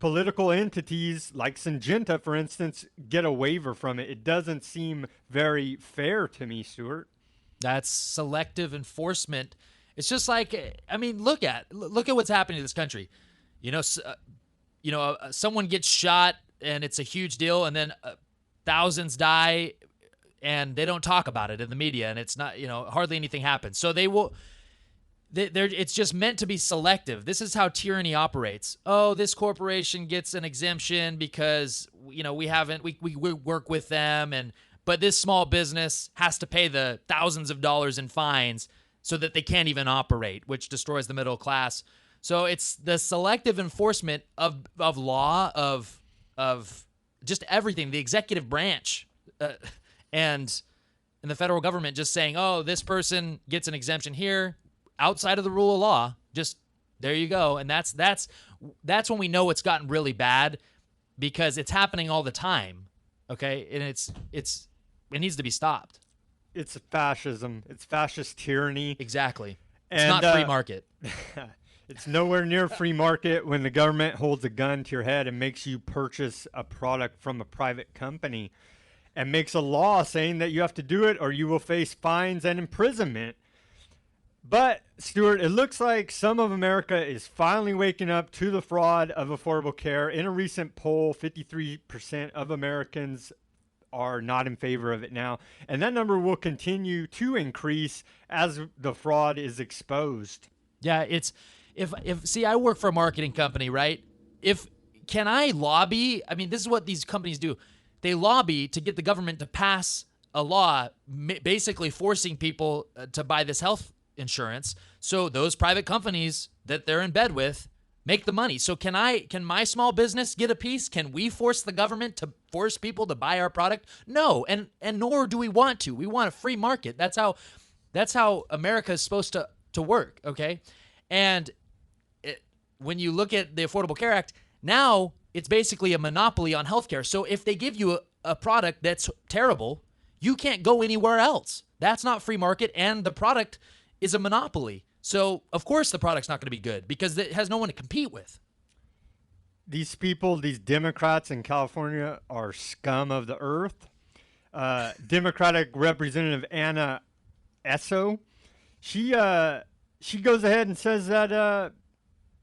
political entities like Syngenta, for instance, get a waiver from it. It doesn't seem very fair to me, Stuart. That's selective enforcement. It's just like, I mean, look at what's happening to this country. Someone gets shot and it's a huge deal, and then thousands die, and they don't talk about it in the media, and it's not, hardly anything happens. So they will. It's just meant to be selective. This is how tyranny operates. Oh, this corporation gets an exemption because we work with them, but this small business has to pay the thousands of dollars in fines so that they can't even operate, which destroys the middle class. So it's the selective enforcement of law, of just everything, the executive branch, and the federal government just saying, oh, this person gets an exemption here outside of the rule of law. Just there you go. And that's when we know it's gotten really bad, because it's happening all the time. Okay, and it needs to be stopped. It's fascism. It's fascist tyranny. Exactly. It's not free market. It's nowhere near free market when the government holds a gun to your head and makes you purchase a product from a private company and makes a law saying that you have to do it or you will face fines and imprisonment. But, Stuart, it looks like some of America is finally waking up to the fraud of Affordable Care. In a recent poll, 53% of Americans are not in favor of it now. And that number will continue to increase as the fraud is exposed. Yeah, see, I work for a marketing company, right? Can I lobby? I mean, this is what these companies do. They lobby to get the government to pass a law basically forcing people to buy this health insurance, so those private companies that they're in bed with make the money. So can my small business get a piece? Can we force the government to force people to buy our product? No, and nor do we want to. We want a free market. That's how America is supposed to work, okay? And when you look at the Affordable Care Act, now it's basically a monopoly on healthcare. So if they give you a product that's terrible, you can't go anywhere else. That's not free market, and the product is a monopoly. So, of course, the product's not going to be good because it has no one to compete with. These people, these Democrats in California, are scum of the earth. Democratic Representative Anna Esso, she goes ahead and says that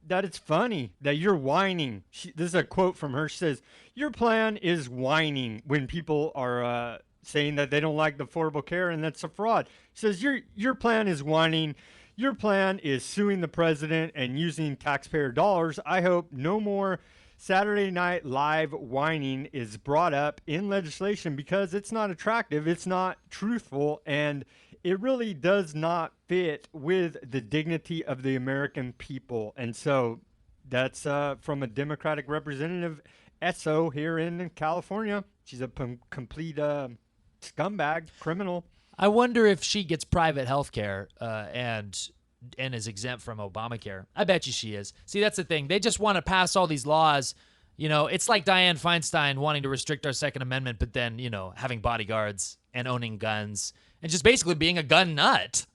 it's funny that you're whining. This is a quote from her. She says, "Your plan is whining when people are saying that they don't like the Affordable Care and that's a fraud." She says, your plan is whining. Your plan is suing the president and using taxpayer dollars. I hope no more Saturday Night Live whining is brought up in legislation because it's not attractive, it's not truthful, and it really does not fit with the dignity of the American people. And so that's from a Democratic Representative Esso here in California. She's a complete scumbag, criminal. I wonder if she gets private health care and is exempt from Obamacare. I bet you she is. See, that's the thing. They just want to pass all these laws. It's like Dianne Feinstein wanting to restrict our Second Amendment, but then, having bodyguards and owning guns and just basically being a gun nut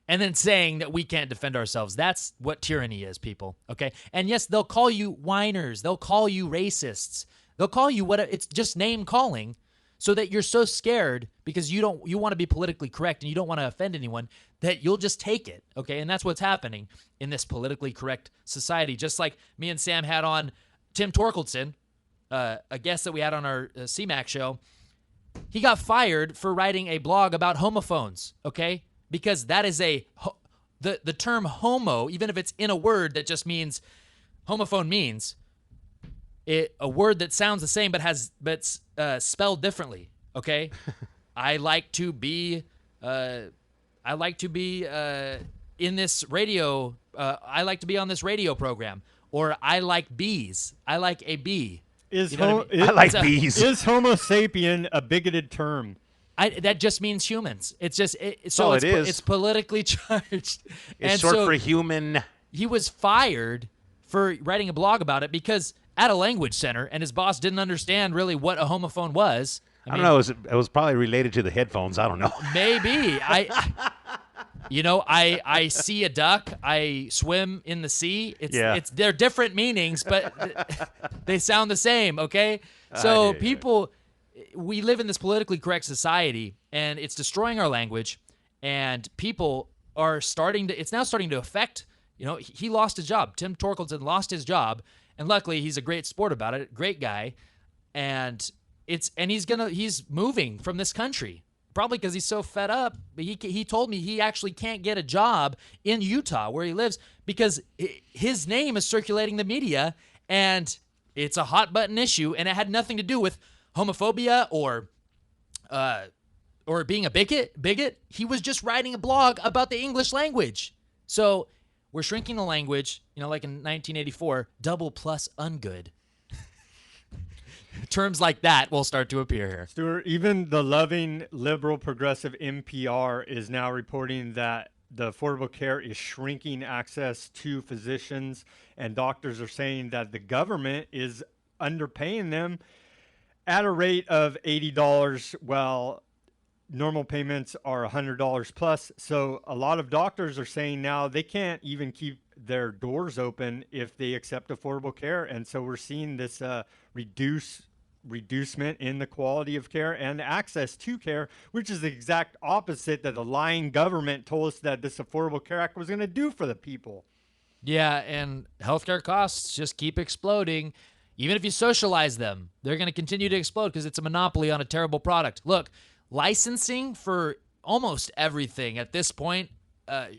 and then saying that we can't defend ourselves. That's what tyranny is, people. Okay. And yes, they'll call you whiners. They'll call you racists. They'll call you it's just name calling. So that you're so scared because you want to be politically correct and you don't want to offend anyone that you'll just take it, okay? And that's what's happening in this politically correct society. Just like me and Sam had on Tim Torkeldsen, a guest that we had on our CMAC show. He got fired for writing a blog about homophones, okay? Because that is the term homo, even if it's in a word that just means homophone means a word that sounds the same but spelled differently. Okay, I like to be in this radio. I like to be on this radio program, or I like bees. I like a bee. I like bees. Is Homo sapien a bigoted term? That just means humans. It's just It's politically charged. It's short for human. He was fired for writing a blog about it because at a language center, and his boss didn't understand really what a homophone was. I don't know. It was probably related to the headphones. I don't know. Maybe. I see a duck, I swim in the sea. They're different meanings, but they sound the same, okay? So we live in this politically correct society, and it's destroying our language, and people are it's now starting to affect, he lost his job. Tim Torkelson lost his job, and luckily he's a great sport about it, great guy, and he's moving from this country. Probably because he's so fed up. But he told me he actually can't get a job in Utah where he lives because his name is circulating the media, and it's a hot button issue, and it had nothing to do with homophobia or being a bigot. He was just writing a blog about the English language. So we're shrinking the language, like in 1984, double plus ungood. Terms like that will start to appear here. Stuart, even the loving, liberal, progressive NPR is now reporting that the Affordable Care is shrinking access to physicians, and doctors are saying that the government is underpaying them at a rate of $80, while normal payments are $100 plus. So a lot of doctors are saying now they can't even keep their doors open if they accept affordable care. And so we're seeing this reducement in the quality of care and access to care, which is the exact opposite that the lying government told us that this Affordable Care Act was going to do for the people. Yeah, and healthcare costs just keep exploding. Even if you socialize them, they're going to continue to explode because it's a monopoly on a terrible product. Look, licensing for almost everything at this point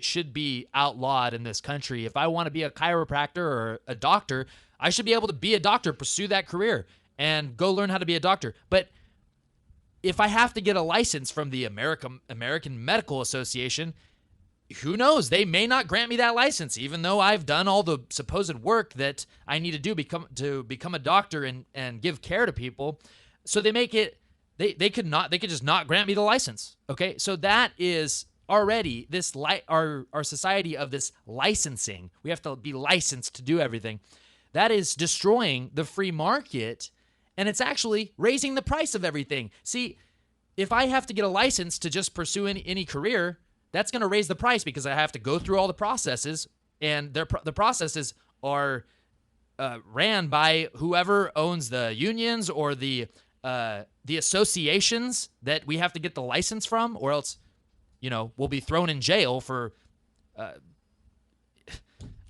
should be outlawed in this country. If I want to be a chiropractor or a doctor, I should be able to be a doctor, pursue that career, and go learn how to be a doctor. But if I have to get a license from the American Medical Association, who knows? They may not grant me that license, even though I've done all the supposed work that I need to do to become a doctor and give care to people. So they make it, they could just not grant me the license. Okay, so that is already this our society of this licensing. We have to be licensed to do everything. That is destroying the free market, and it's actually raising the price of everything. See, if I have to get a license to just pursue any career, that's going to raise the price because I have to go through all the processes, and the processes are ran by whoever owns the unions or the associations that we have to get the license from, or else, we'll be thrown in jail for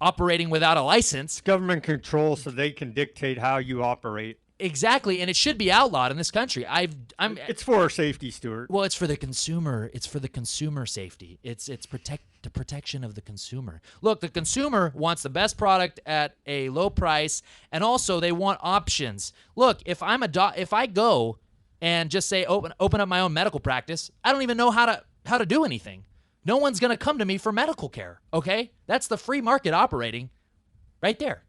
operating without a license. Government control, so they can dictate how you operate. Exactly, and it should be outlawed in this country. It's for our safety, Stuart. Well, it's for the consumer. It's for the consumer safety. It's the protection of the consumer. Look, the consumer wants the best product at a low price, and also they want options. Look, if I go and just say open up my own medical practice, I don't even know how to do anything. No one's going to come to me for medical care, okay? That's the free market operating right there.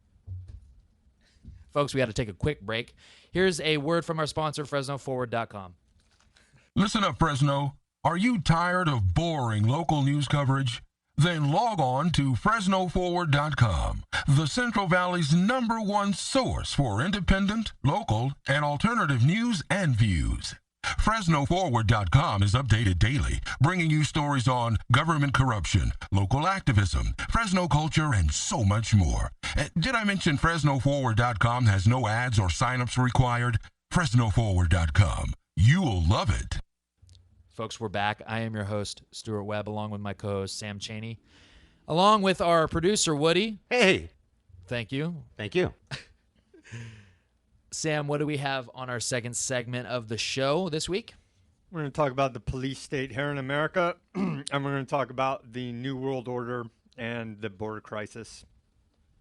Folks, we got to take a quick break. Here's a word from our sponsor, FresnoForward.com. Listen up, Fresno. Are you tired of boring local news coverage? Then log on to FresnoForward.com, the Central Valley's #1 source for independent, local, and alternative news and views. FresnoForward.com is updated daily, bringing you stories on government corruption, local activism, Fresno culture, and so much more. Did I mention FresnoForward.com has no ads or signups required? FresnoForward.com. You'll love it. Folks, we're back. I am your host, Stuart Webb, along with my co-host, Sam Chaney, along with our producer, Woody. Hey. Thank you. Thank you. Sam, what do we have on our second segment of the show this week? We're going to talk about the police state here in America, and we're going to talk about the New World Order and the border crisis.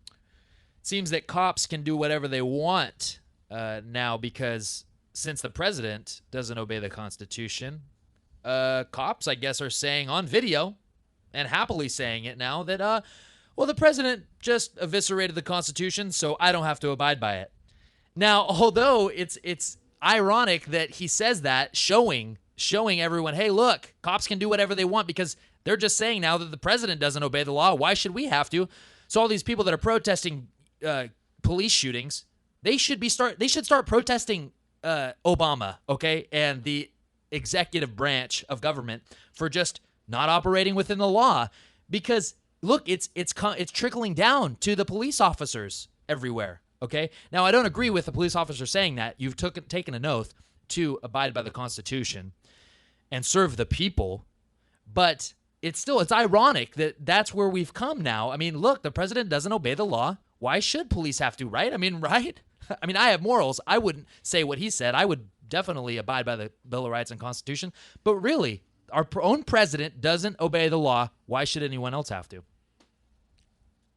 It seems that cops can do whatever they want now because since the president doesn't obey the Constitution, cops, I guess, are saying on video and happily saying it now that, the president just eviscerated the Constitution, so I don't have to abide by it. Now, although it's ironic that he says that, showing everyone, hey, look, cops can do whatever they want because they're just saying now that the president doesn't obey the law. Why should we have to? So all these people that are protesting police shootings, they should start protesting Obama, okay, and the executive branch of government for just not operating within the law, because look, it's trickling down to the police officers everywhere. Okay, now I don't agree with the police officer saying that. You've taken an oath to abide by the Constitution and serve the people, but it's ironic that that's where we've come now. I mean, look, the president doesn't obey the law. Why should police have to, right? I mean, right? I mean, I have morals. I wouldn't say what he said. I would definitely abide by the Bill of Rights and Constitution. But really, our own president doesn't obey the law. Why should anyone else have to?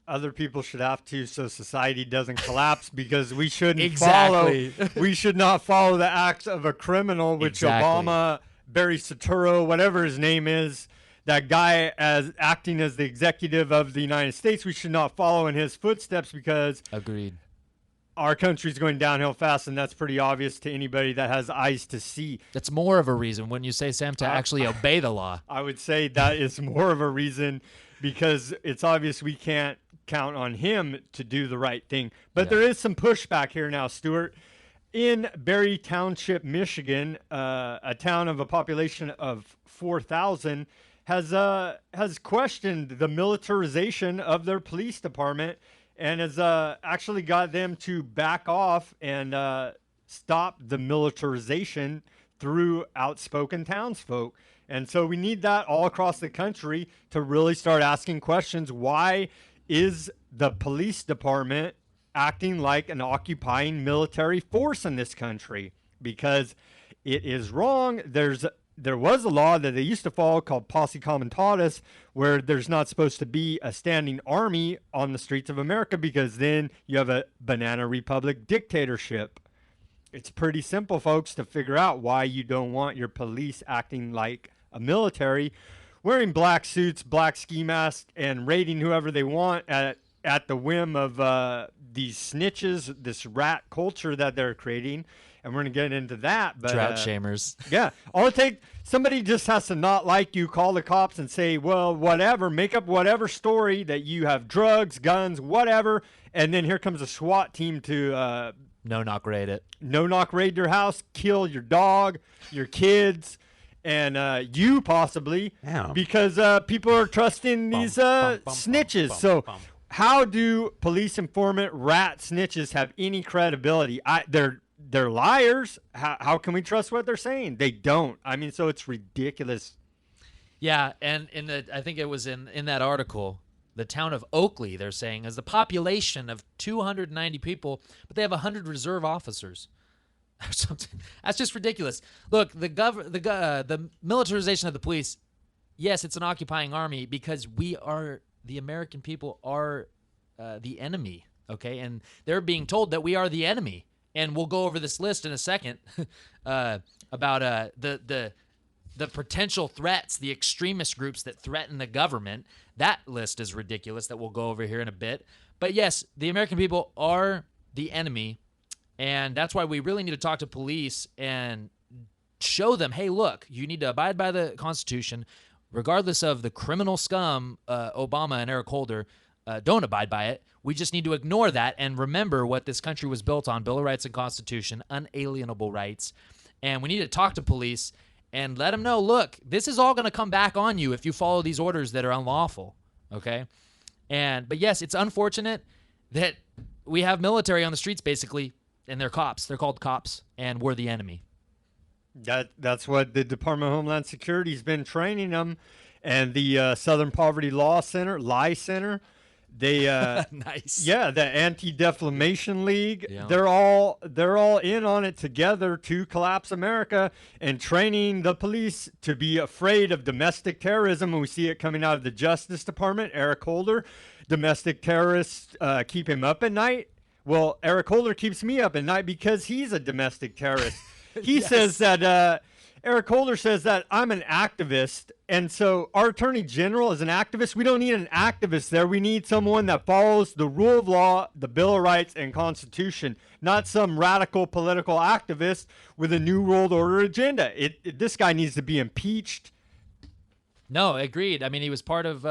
Other people should have to, so society doesn't collapse, because we shouldn't exactly. we should not follow the acts of a criminal, which exactly. Obama, Barry Soetoro, whatever his name is, that guy as acting as the executive of the United States, we should not follow in his footsteps, because agreed. Our country's going downhill fast, and that's pretty obvious to anybody that has eyes to see. That's more of a reason, wouldn't you say, Sam, to actually obey the law? I would say that is more of a reason, because it's obvious we can't count on him to do the right thing. But there is some pushback here now, Stuart. In Berry Township, Michigan, a town of a population of 4,000, has questioned the militarization of their police department, and has actually got them to back off and stop the militarization through outspoken townsfolk. And so we need that all across the country to really start asking questions. Why is the police department acting like an occupying military force in this country? Because it is wrong. There was a law that they used to follow called Posse Comitatus, where there's not supposed to be a standing army on the streets of America, because then you have a banana republic dictatorship. It's pretty simple, folks, to figure out why you don't want your police acting like a military, wearing black suits, black ski masks, and raiding whoever they want at the whim of these snitches, this rat culture that they're creating. And we're going to get into that. But, drought shamers. Yeah. All it takes, somebody just has to not like you, call the cops and say, well, whatever, make up whatever story that you have drugs, guns, whatever. And then here comes a SWAT team to no-knock raid it. No-knock raid your house, kill your dog, your kids, and you possibly, because people are trusting these snitches. So how do police informant rat snitches have any credibility? They're liars. How can we trust what they're saying? They don't. I mean, so it's ridiculous. Yeah, and I think it was in that article, the town of Oakley, they're saying, has a population of 290 people, but they have 100 reserve officers. Or something. That's just ridiculous. Look, the militarization of the police, yes, it's an occupying army, because the American people are the enemy, okay? And they're being told that we are the enemy. And we'll go over this list in a second about the potential threats, the extremist groups that threaten the government. That list is ridiculous that we'll go over here in a bit. But yes, the American people are the enemy, and that's why we really need to talk to police and show them, hey, look, you need to abide by the Constitution, regardless of the criminal scum, Obama and Eric Holder don't abide by it. We just need to ignore that and remember what this country was built on: Bill of Rights and Constitution, unalienable rights. And we need to talk to police and let them know, look, this is all going to come back on you if you follow these orders that are unlawful, okay? But yes, it's unfortunate that we have military on the streets, basically, and they're cops. They're called cops, and we're the enemy. That's what the Department of Homeland Security has been training them, and the Southern Poverty Law Center, Lie Center. They nice. Yeah, the Anti-Defamation League. Yeah. They're all in on it together to collapse America, and training the police to be afraid of domestic terrorism. And we see it coming out of the Justice Department. Eric Holder, domestic terrorists keep him up at night. Well, Eric Holder keeps me up at night because he's a domestic terrorist. He says that Eric Holder says that I'm an activist, and so our attorney general is an activist. We don't need an activist there. We need someone that follows the rule of law, the Bill of Rights, and Constitution, not some radical political activist with a new world order agenda. This guy needs to be impeached. No, agreed. I mean, he was part of